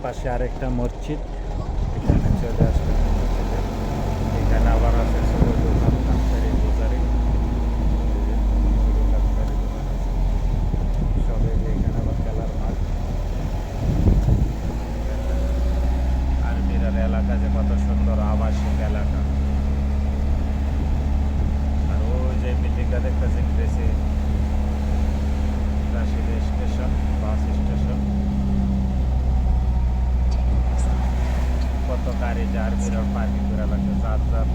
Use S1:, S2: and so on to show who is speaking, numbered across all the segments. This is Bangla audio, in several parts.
S1: পাশে আরেকটা মসজিদ, এখানে চলে আসলাম মসজিদে। এখানে আবার আছে ছোটো দোকান, কাপ্তারি বাজারে ছোটো কাপ্তারি দোকান আছে সবে। এখানে আবার খেলার মাঠ, আর্মিরার এলাকা যে কত সুন্দর আবাসিক এলাকা। আর ওই যে বিল্ডিংটা দেখতেছেন রাশিদ স্টেশন, বাস স্টেশন। কত গাড়ি যে আর্মিরার পার্কিং করে লাগছে, যার যার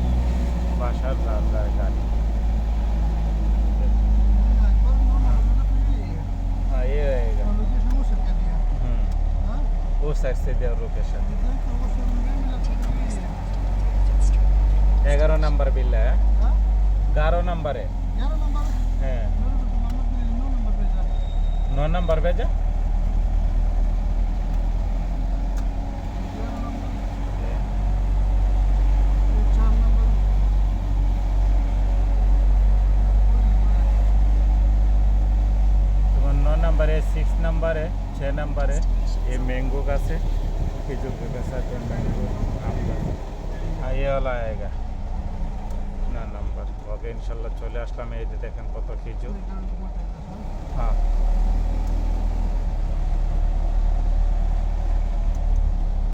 S1: বাসার যার যার গাড়ি। हाँ ये रहेगा। वो साइड से दिया लोकेशन। 11 नंबर बिल है, 11 नंबर है। हाँ 9 नंबर भेजा। नंबर है, 6 नंबर है, 6 नंबर है। ये मैंगो का से खजूर के साथ है, मैंगो आम का। हाँ ये वाला आएगा ना नंबर। ओके इंशाल्लाह चले আসলাম। এই যে দেখেন কত খেজুর। हाँ